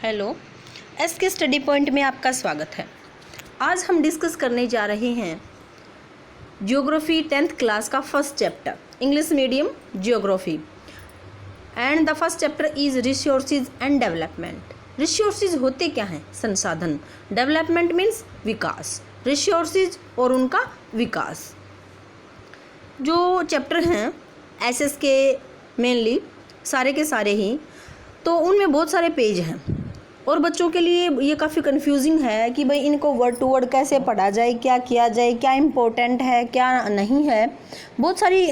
Hello, S के study point में आपका स्वागत है। आज हम डिस्कस करने जा रहे हैं ज्योग्राफी 10th क्लास का first chapter, English medium geography, and the first chapter is resources and development. Resources होते क्या हैं? संसाधन। डेवलपमेंट मीन्स विकास। रिसोर्सेज और उनका विकास। जो चैप्टर हैं एसएस के मेनली सारे के सारे ही, तो उनमें बहुत सारे पेज हैं और बच्चों के लिए ये काफ़ी कंफ्यूजिंग है कि भाई इनको वर्ड टू वर्ड कैसे पढ़ा जाए, क्या किया जाए, क्या इम्पोर्टेंट है, क्या नहीं है। बहुत सारी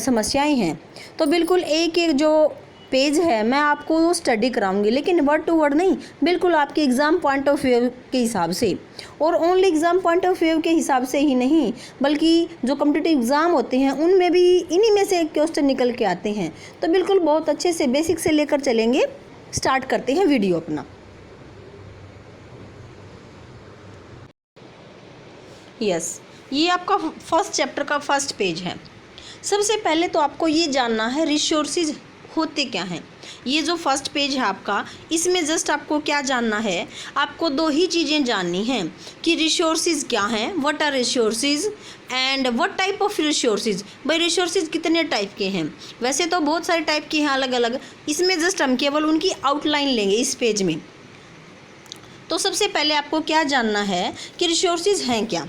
समस्याएं हैं। तो बिल्कुल एक एक जो पेज है मैं आपको स्टडी कराऊंगी, लेकिन वर्ड टू वर्ड नहीं, बिल्कुल आपके एग्ज़ाम पॉइंट ऑफ व्यू के हिसाब से। और only exam point of view के हिसाब से ही नहीं, बल्कि जो कॉम्पिटिटिव एग्ज़ाम होते हैं उनमें भी इन्हीं में से क्वेश्चन निकल के आते हैं। तो बिल्कुल बहुत अच्छे से बेसिक से लेकर चलेंगे। स्टार्ट करते हैं वीडियो अपना। यस, ये आपका फर्स्ट चैप्टर का फर्स्ट पेज है। सबसे पहले तो आपको ये जानना है रिसोर्सेज होते क्या हैं। ये जो फर्स्ट पेज है आपका, इसमें जस्ट आपको क्या जानना है, आपको दो ही चीज़ें जाननी हैं कि रिसोर्सेज क्या हैं, what are resources and what type of resources. भाई रिसोर्सेज कितने टाइप के हैं? वैसे तो बहुत सारे टाइप के हैं अलग अलग, इसमें जस्ट हम केवल उनकी आउटलाइन लेंगे इस पेज में। तो सबसे पहले आपको क्या जानना है कि रिसोर्सेज हैं क्या।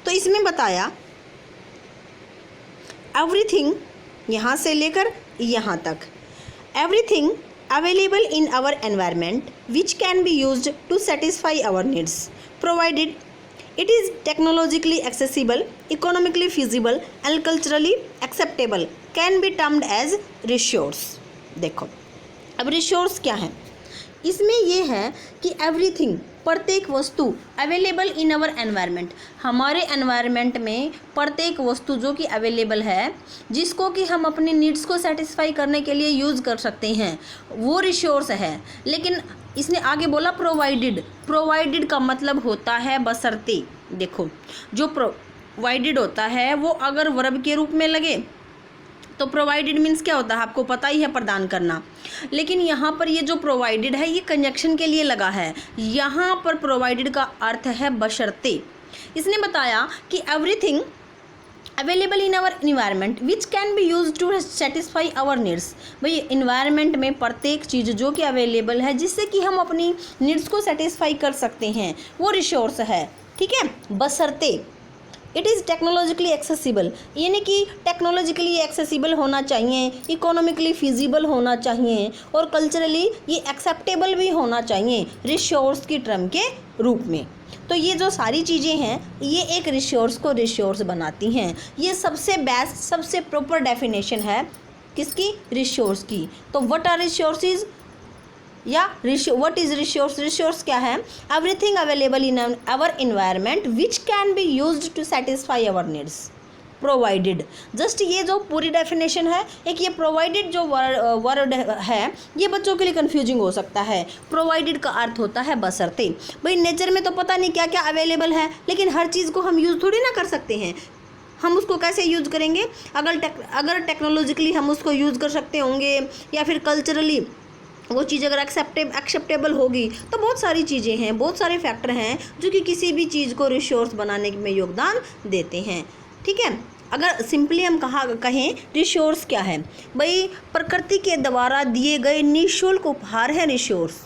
तो इसमें बताया एवरीथिंग, यहाँ से लेकर यहाँ तक, everything available in our environment which can be used to satisfy our needs provided it is technologically accessible, economically feasible and culturally acceptable can be termed as resource. देखो अब रिसोर्स क्या है, इसमें यह है कि एवरीथिंग, प्रत्येक वस्तु, अवेलेबल इन आवर एनवायरनमेंट, हमारे एनवायरनमेंट में प्रत्येक वस्तु जो कि अवेलेबल है, जिसको कि हम अपनी नीड्स को सेटिस्फाई करने के लिए यूज़ कर सकते हैं, वो रिसोर्स है। लेकिन इसने आगे बोला प्रोवाइडेड। प्रोवाइडेड का मतलब होता है बशर्ते। देखो जो प्रोवाइडेड होता है वो अगर वर्ब के रूप में लगे तो प्रोवाइडेड मीन्स क्या होता है, आपको पता ही है, प्रदान करना। लेकिन यहाँ पर ये जो प्रोवाइडेड है ये कंजक्शन के लिए लगा है। यहाँ पर प्रोवाइडेड का अर्थ है बशर्ते। इसने बताया कि everything available in our environment which can be use to satisfy our needs. भाई इन्वायरमेंट में प्रत्येक चीज़ जो कि अवेलेबल है जिससे कि हम अपनी नीड्स को सेटिस्फाई कर सकते हैं, वो रिसोर्स है। ठीक है, बशर्ते इट इज़ टेक्नोलॉजिकली एक्सेसिबल, यानी कि टेक्नोलॉजिकली एक्सेसिबल होना चाहिए, इकोनॉमिकली फिजिबल होना चाहिए और कल्चरली ये एक्सेप्टेबल भी होना चाहिए रिसोर्स की टर्म के रूप में। तो ये जो सारी चीज़ें हैं ये एक रिसोर्स को रिसोर्स बनाती हैं। ये सबसे बेस्ट, सबसे प्रॉपर डेफिनेशन है किसकी? रिसोर्स की। तो व्हाट आर रिसोर्सेज या व्हाट इज रिसोर्स? रिसोर्स क्या है? Everything available in our environment which can be used to satisfy our needs provided. Just ये जो पूरी डेफिनेशन है, एक ये प्रोवाइडेड जो वर्ड है ये बच्चों के लिए कंफ्यूजिंग हो सकता है। प्रोवाइडेड का अर्थ होता है बशर्ते। भाई नेचर में तो पता नहीं क्या क्या अवेलेबल है, लेकिन हर चीज़ को हम यूज़ थोड़ी ना कर सकते हैं। हम उसको कैसे यूज़ करेंगे? अगर टेक्नोलॉजिकली हम उसको यूज़ कर सकते होंगे या फिर कल्चरली वो चीज़ अगर एक्सेप्टेबल होगी, तो बहुत सारी चीज़ें हैं, बहुत सारे फैक्टर हैं जो कि किसी भी चीज़ को रिसोर्स बनाने में योगदान देते हैं। ठीक है, अगर सिंपली हम कहें रिसोर्स क्या है, भाई प्रकृति के द्वारा दिए गए निःशुल्क उपहार है रिसोर्स।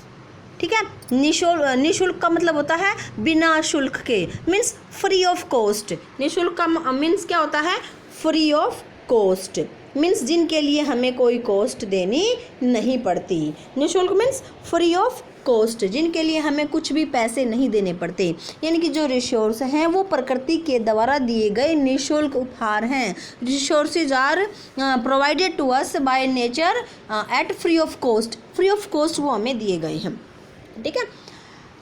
ठीक है, निःशुल्क का मतलब होता है बिना शुल्क के, मीन्स फ्री ऑफ कॉस्ट। निःशुल्क का मीन्स क्या होता है? फ्री ऑफ कॉस्ट, मीन्स जिनके लिए हमें कोई कॉस्ट देनी नहीं पड़ती। निःशुल्क मीन्स फ्री ऑफ कॉस्ट, जिनके लिए हमें कुछ भी पैसे नहीं देने पड़ते। यानी कि जो रिसोर्स हैं वो प्रकृति के द्वारा दिए गए निःशुल्क उपहार हैं। Resources are provided to us by nature at free of cost. Free of cost वो हमें दिए गए हैं। ठीक है,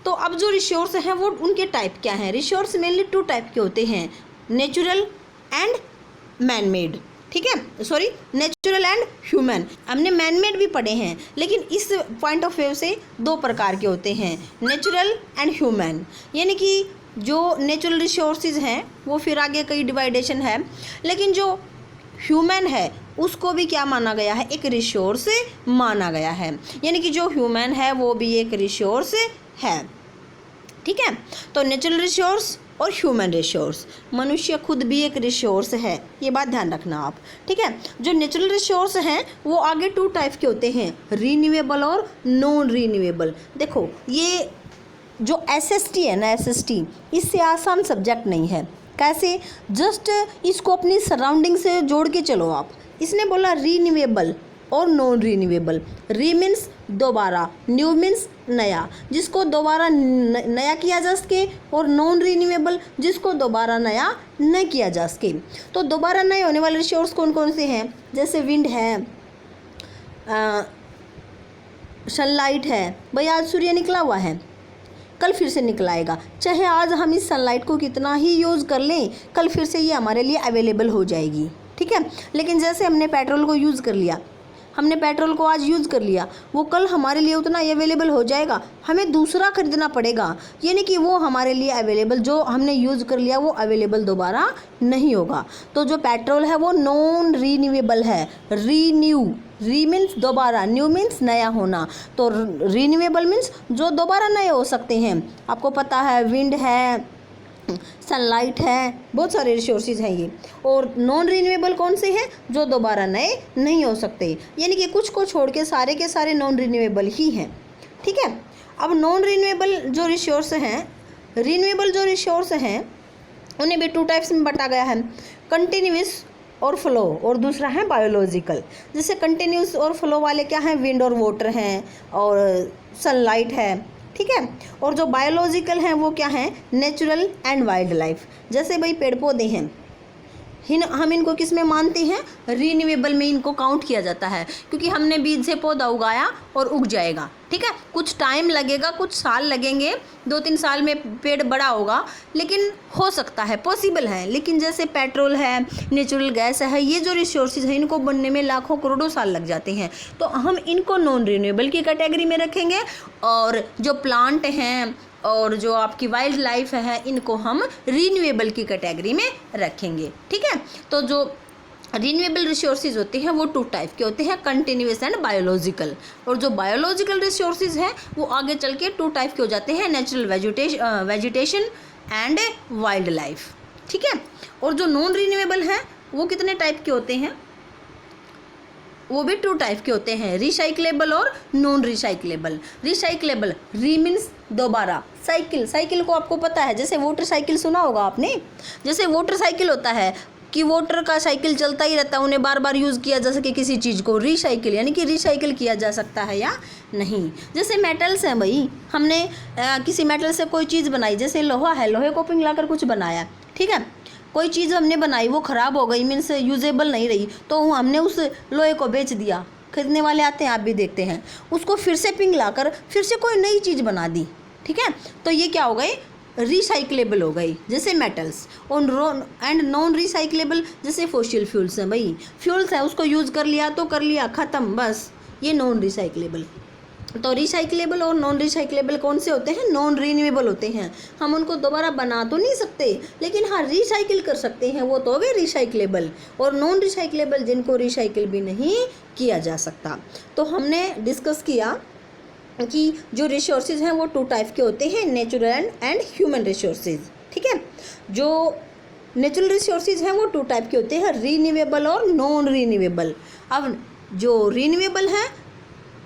तो अब जो रिसोर्स हैं वो उनके टाइप क्या हैं? रिसोर्स मेनली 2 टाइप के होते हैं, नेचुरल एंड मैन मेड। ठीक है, सॉरी, नेचुरल एंड ह्यूमन। हमने मैन मेड भी पढ़े हैं, लेकिन इस पॉइंट ऑफ व्यू से 2 प्रकार के होते हैं, नेचुरल एंड ह्यूमन। यानी कि जो नेचुरल रिसोर्सेज हैं वो फिर आगे कई डिवाइडेशन है, लेकिन जो ह्यूमन है उसको भी क्या माना गया है, एक रिसोर्स माना गया है। यानी कि जो ह्यूमन है वो भी एक रिसोर्स है। ठीक है, तो नेचुरल रिसोर्स और ह्यूमन रिसोर्स, मनुष्य खुद भी एक रिसोर्स है, ये बात ध्यान रखना आप। ठीक है, जो नेचुरल रिसोर्स हैं वो आगे 2 टाइप के होते हैं, रीन्यूएबल और नॉन रीन्यूएबल। देखो ये जो SST है ना, SST इससे आसान सब्जेक्ट नहीं है। कैसे, जस्ट इसको अपनी सराउंडिंग से जोड़ के चलो आप। इसने बोला रीन्यूएबल और नॉन रीन्यूएबल। री मीन्स दोबारा, न्यू मीन्स नया, जिसको दोबारा नया किया जा सके, और नॉन रीन्यूएबल जिसको दोबारा नया न किया जा सके। तो दोबारा नए होने वाले रिसोर्स कौन कौन से हैं, जैसे विंड है, सनलाइट है। भाई आज सूर्य निकला हुआ है, कल फिर से निकल आएगा, चाहे आज हम इस सनलाइट को कितना ही यूज़ कर लें, कल फिर से ये हमारे लिए अवेलेबल हो जाएगी। ठीक है, लेकिन जैसे हमने पेट्रोल को यूज़ कर लिया, हमने पेट्रोल को आज यूज़ कर लिया, वो कल हमारे लिए उतना ही अवेलेबल हो जाएगा, हमें दूसरा खरीदना पड़ेगा। यानी कि वो हमारे लिए अवेलेबल, जो हमने यूज़ कर लिया वो अवेलेबल दोबारा नहीं होगा। तो जो पेट्रोल है वो नॉन रीन्यूएबल है। री मीन्स दोबारा, न्यू मीन्स नया होना, तो रीन्यूएबल मीन्स जो दोबारा नए हो सकते हैं। आपको पता है विंड है, सनलाइट है, बहुत सारे रिसोर्सेज हैं ये। और नॉन रीन्यूएबल कौन से हैं, जो दोबारा नए नहीं हो सकते। यानी कि कुछ को छोड़ के सारे नॉन रीन्यूएबल ही हैं। ठीक है, अब नॉन रीन्यूएबल जो रिसोर्स हैं, रीन्यूएबल जो रिसोर्स हैं उन्हें भी 2 टाइप्स में बांटा गया है, कंटिन्यूस और फ्लो, और दूसरा है बायोलॉजिकल। जैसे कंटिन्यूस और फ्लो वाले क्या हैं, विंड और वाटर हैं और सनलाइट है। ठीक है, और जो बायोलॉजिकल हैं वो क्या हैं, नेचुरल एंड वाइल्ड लाइफ। जैसे भाई पेड़ पौधे हैं, हम इनको किस में मानते हैं, रीन्यूएबल में इनको काउंट किया जाता है, क्योंकि हमने बीज से पौधा उगाया और उग जाएगा। ठीक है, कुछ टाइम लगेगा, कुछ साल लगेंगे, 2-3 साल में पेड़ बड़ा होगा, लेकिन हो सकता है, पॉसिबल है। लेकिन जैसे पेट्रोल है, नेचुरल गैस है, ये जो रिसोर्सेज हैं इनको बनने में लाखों करोड़ों साल लग जाते हैं, तो हम इनको नॉन रीन्यूएबल की कैटेगरी में रखेंगे। और जो प्लांट हैं और जो आपकी वाइल्ड लाइफ है इनको हम रीन्यूएबल की कैटेगरी में रखेंगे। ठीक है, तो जो रीन्यूएबल रिसोर्सेज होते हैं वो 2 टाइप के होते हैं, कंटिन्यूस एंड बायोलॉजिकल। और जो बायोलॉजिकल रिसोर्सेज हैं वो आगे चल के 2 टाइप के हो जाते हैं, natural vegetation and wild life. ठीक है, और जो नॉन रीन्यूएबल हैं वो कितने टाइप के होते हैं, वो भी 2 टाइप के होते हैं, रिसाइक्लेबल और नॉन रिसाइक्लेबल। रिसाइक्लेबल, री मीन्स दोबारा, साइकिल को आपको पता है, जैसे वाटर साइकिल सुना होगा आपने। जैसे वाटर साइकिल होता है कि वाटर का साइकिल चलता ही रहता है, उन्हें बार बार यूज़ किया जा सके किसी चीज़ को, रिसाइकिल यानी कि रिसाइकिल किया जा सकता है या नहीं। जैसे मेटल्स हैं भाई, हमने किसी मेटल से कोई चीज़ बनाई, जैसे लोहा है, लोहे को पिघलाकर कुछ बनाया। ठीक है, कोई चीज़ हमने बनाई, वो ख़राब हो गई, मीन्स यूजेबल नहीं रही, तो हमने उस लोहे को बेच दिया। खरीदने वाले आते हैं, आप भी देखते हैं, उसको फिर से पिघलाकर फिर से कोई नई चीज़ बना दी। ठीक है, तो ये क्या हो गए, रिसाइक्लेबल हो गई, जैसे मेटल्स। और एंड नॉन रिसाइक्लेबल जैसे फॉसिल फ्यूल्स हैं भाई, फ्यूल्स है, उसको यूज़ कर लिया तो कर लिया, ख़त्म, बस, ये नॉन रिसाइक्लेबल। तो रिसाइक्लेबल और नॉन रिसाइक्लेबल कौन से होते हैं, नॉन रीन्यूएबल होते हैं। हम उनको दोबारा बना तो नहीं सकते, लेकिन हाँ रिसाइकिल कर सकते हैं, वो तो हो गए रिसाइक्लेबल। और नॉन रिसाइक्लेबल जिनको रिसाइकिल भी नहीं किया जा सकता। तो हमने डिस्कस किया कि जो रिसोर्सेज हैं वो 2 टाइप के होते हैं, नेचुरल एंड ह्यूमन रिसोर्सेज। ठीक है, जो नेचुरल रिसोर्सेज हैं वो 2 टाइप के होते हैं, रीन्यूएबल और नॉन रीन्यूएबल। अब जो रीन्यूएबल हैं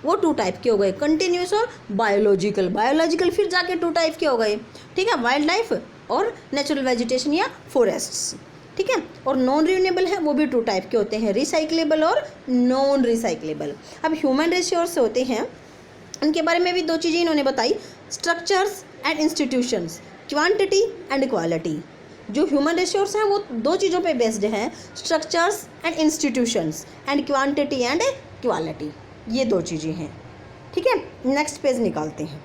वो 2 टाइप के हो गए, कंटिन्यूस और बायोलॉजिकल। बायोलॉजिकल फिर जाके 2 टाइप के हो गए। ठीक है, वाइल्ड लाइफ और नेचुरल वेजिटेशन या फॉरेस्ट्स। ठीक है, और नॉन रिन्यूएबल है वो भी 2 टाइप के होते हैं, रिसाइक्लेबल और नॉन रिसाइक्लेबल। अब ह्यूमन रिसोर्स होते हैं, उनके बारे में भी 2 चीज़ें इन्होंने बताई, structures and institutions, quantity and quality. जो ह्यूमन रिसोर्स हैं वो 2 चीज़ों पे बेस्ड हैं, structures and institutions and quantity and quality, ये 2 चीज़ें हैं। ठीक है, नेक्स्ट पेज निकालते हैं।